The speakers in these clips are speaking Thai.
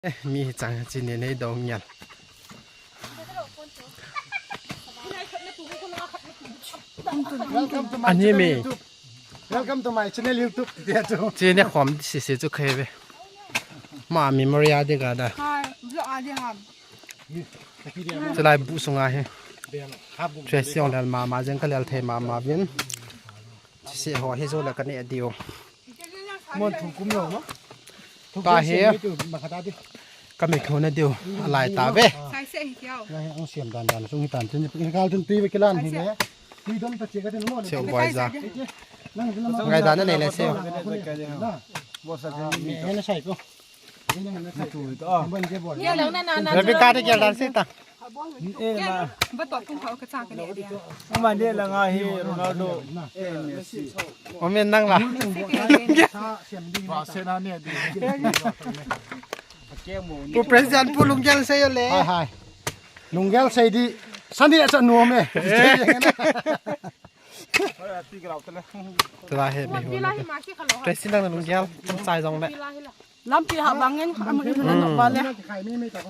มีจังจีนในดงยันอันนี้มี Welcome to my channel YouTube จีนเนี่ยความสิจุเคยไปมามีมาริยาดีกันได้จะไล่บุษงาเหช่วยเสียงเดินมาจังก็เลี้ยเทมาวินเสียหัวให้โซแล้วกันเนี่ยเดียวมันถูกกุมลงเนาะตาเหี้ยก็ไม่ควรนะเดียวอะไรตาเว้ใช่เสียเดียวเอาเสียมดันส่งตันจนการจนตีไปกี่ล้านเห็นไหมตีโดนตะเกียบกันหมดเสียวบ่อยจ้ะไงด้านนั้นเลยเสียวเห็นใช่ก็แล้วไปการที่เกี่ยวกับสิตาเอ๊ะมาบัดตบกุ้งเขากระจายกันเลยเดียวมันเนี่ยละไงเฮโรนัลโดผมเป็นนั่งละผู้ประธานผู้ลุงยันเสียเลยใช่ลุงยันใส่ดีสันดีจะนัวไหมจะได้เห็นไหมเรซินั่งลุงยันต้องใส่ตรงนี้ล้ำปีหับางเงินมันคือนั่นบ้านเลยใครไม่แต่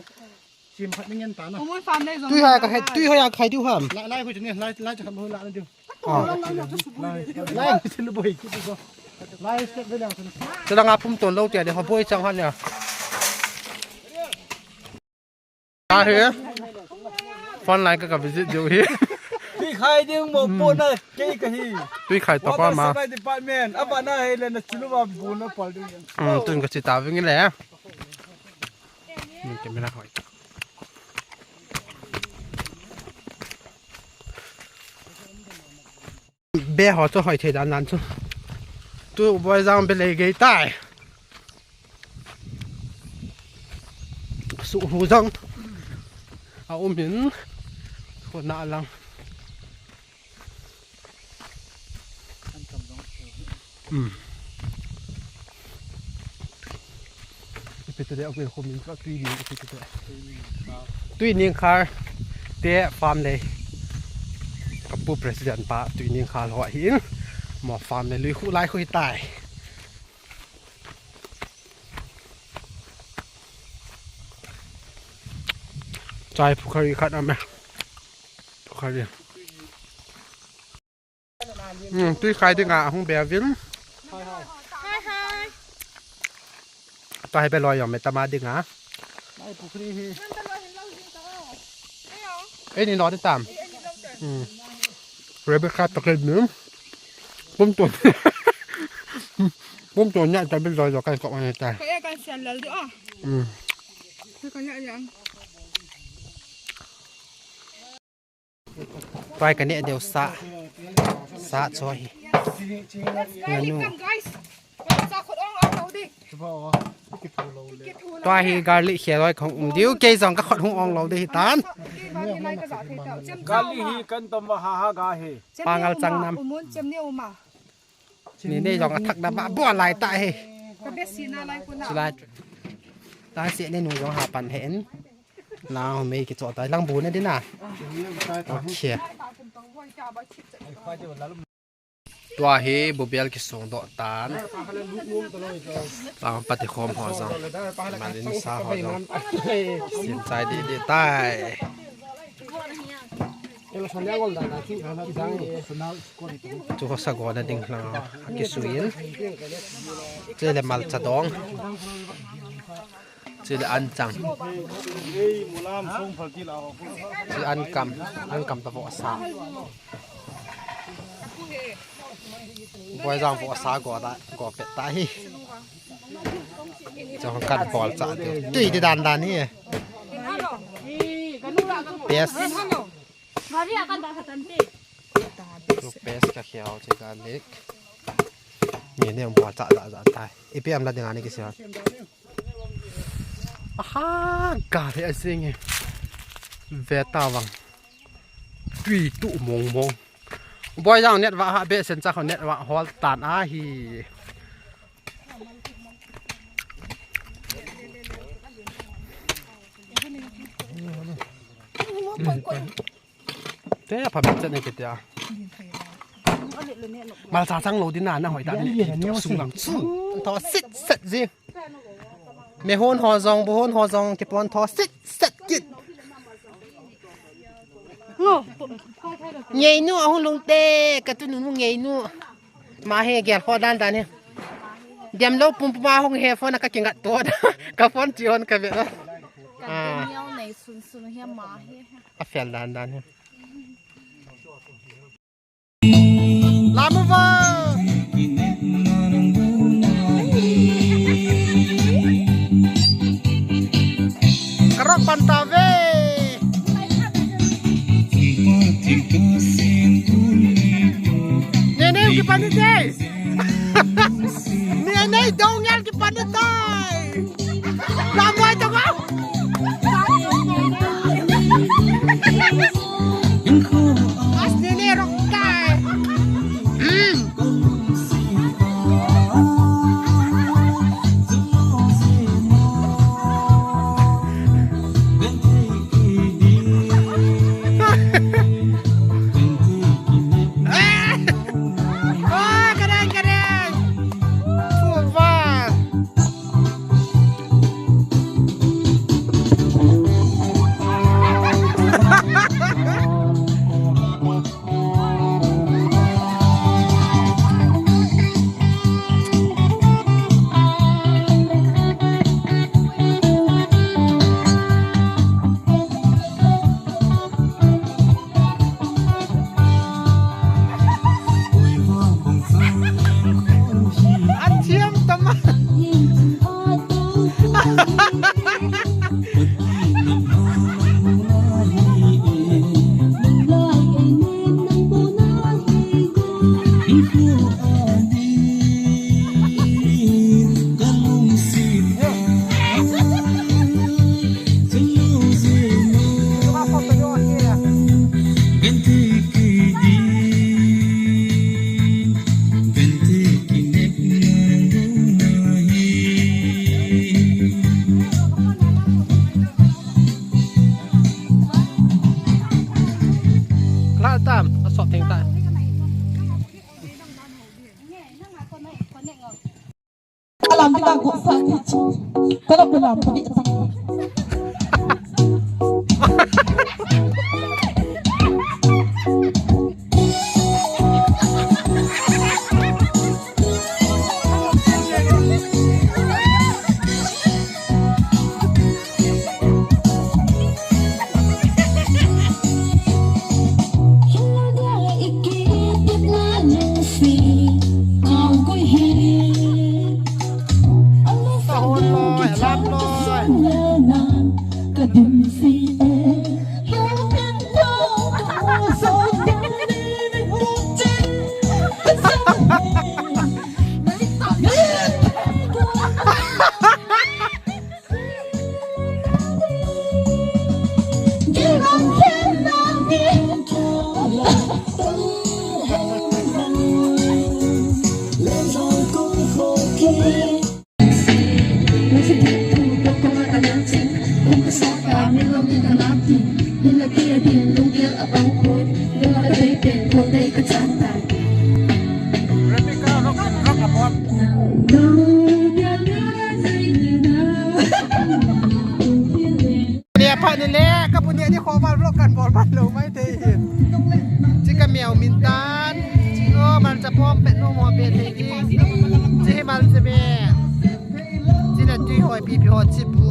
ชิมผัดไม่เงินตานะตุ้ยหากับใครตุ้ยหาใครตุ้ยห้ามไล่คุยถึงเนี่ยไล่จะทำให้ไล่นั่นดูไล่จะรู้บ่อยคิดดูไล่เสร็จไปแล้วจะต้องอาพุ่มตัวลูกเดี๋ยวเขาพูดจังหันเนี่ยตาเหี้ยฟันไหนก็กับวิจิตอยู่ที่พี่ใครดึงหมกปูนนะเจ๊กะฮีตุ้ยไข่ตกว่ามาไปที่บ้านแม่อับน่าให้เลยนะชิลุบาปูนนะปอลดึงตุนก็จิตาวิ่งนี่แหละมันจะไม่น่าหอยเบี้ยหัวจะหอยเทด้านนั้นชุตัวบอยจังเป็นเลยกี่ตายสุหูจังเอาอุ้มหินคนน่าลังเป็นตัวเดียวเป็นคนมีก็ตุยนี่ก็เป็นตัวเดียวตุยนี่ค่ะเตะฟาร์มเลยกับผู้ประธานป้าตุยนี่ค่ะหัวหินหมอฟาร์มเลยลุยคู่ไล่คุยตายใจผู้คดีขัดเอาไหมผู้คดีตุยใครดึงอ่ะห้องแบบวินตายไปลอยอย่างไม่ตามาดึงอ่ะเอ้ยนี่นอนได้ตามเรเบคคาตะเกียบหนึ่งปุ้มตัวปุ้มตัวเนี่ยจะเป็นรอยต่อกันเกาะในใจก็ยังกันเสียนแล้วดิอ๋อคือกันยังไปกันเนี่ยเดี๋ยวสะซอยเงินนู่ตัวฮีการลิเขียร้อยของเดี๋ยวเกย์สองก็ขดหงอองเราได้ตานการลิฮีกันตมหากาเฮปางเอาจังนำนี่ได้สองกระทักดาบบัวลายตายสุดาตาเสียในหนูยองหาปันเห็นเราไม่กิจวัตรลังบูนี่ดิน่ะโอเคตัวเฮบุเบลกิส่งดอกตาลบางปฏิคมหัวจังมาเล่นซาหัวจังเสียงใจดีๆใต้จุกสะกอนดิ่งหลังกิสุยินเจอเลยมาจัดดองชื่ออันจังชื่ออันกำตะโวสาบอยจังโวสาก่อได้ก่อเป็ดตายจะของกันบอลจัดตีที่ด้านนี่เปสลูกเปสกับเขียวจีการเล็กมีเนี่ยบอลจัดตายอีเปียมรัดยังไงนี่กี่เสียฮ่ากาเลยสิงเวตาวังตุยตุมงบอยจังเน็ตว่าเบสเซนจ้าเขาเน็ตว่าฮอลตานอาฮีเต้พาบินจะในกิจยามาซาซังโลดินานนะหอยตานี่สูงหลังสู้ต่อสิสิ me hôn hò dòng cái bọn thò xích sét kít nhảy nu hôn lung tê cái tụi nó nhảy nu mà he gẹt hò đan đan he điểm lâu pum pum hong he phone cái kinh ngặtตัวcái phone chỉ hôn cái việc đó à à phèn đan đan he làm một vợ Kerok pantave. Nene ke pandai. Nene dongal ke pandai. Lambai to kau. As nene rok kai. Làm cái bang của sai thì chứ, tao đâu phải làm cái gì cả. Pak ni leh, kau punya ni khawal blok kan bol ban lo mai teh hin. Jika miao mintan, jika man sepom pet no mo bet teh hin. Jika man sebe, jika tui hoi pi hoi cipu.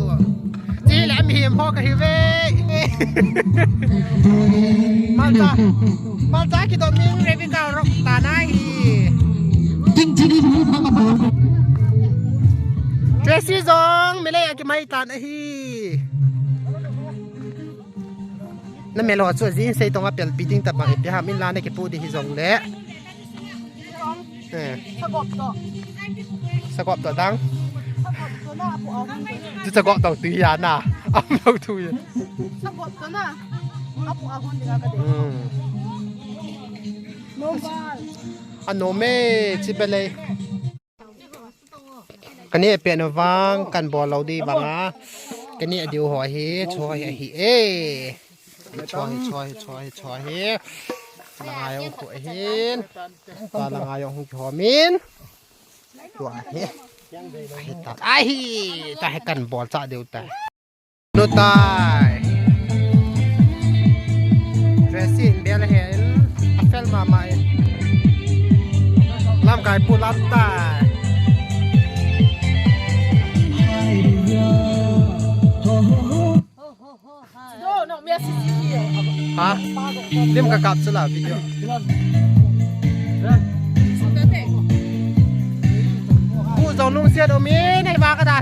Jika lam him ho ka hiwe. Malta kita ming revi kau rok tanah hi. Tracy Zong, milih yang mai tanah hi.นั่นเมลอดส่วนที่ใส่ตรงว่าเปลี่ยนปีดิ้งแต่บางเดี๋ยวหามินลานในกี่ปูดีที่สองแล้วสกอบต่อดังจะสกอบต่อตียาน่ะเอาเราทุยสกอบต่อน่ะเอาปูเอาคนเดียวกันโนบ้านอันโนเม่ชิไปเลยกันนี้เปลี่ยนวางกันบอลเราดีบ้างนะกันนี้เดี๋ยวหัวเฮช่วยเฮเอช่วยเฮละงายองขวยเฮนตาละงายองขวมินตัวเฮ ตัดไอ้ตายให้กันบอลซะเดียวแต่โนตายเรซินเบียร์เห็นอัฟเฟลมาใหม่ลำกายปูลำตายฮะเล่มกระกับสลับวิดีโอผู้ส่งนุ่งเสียดมีในบากระดาษ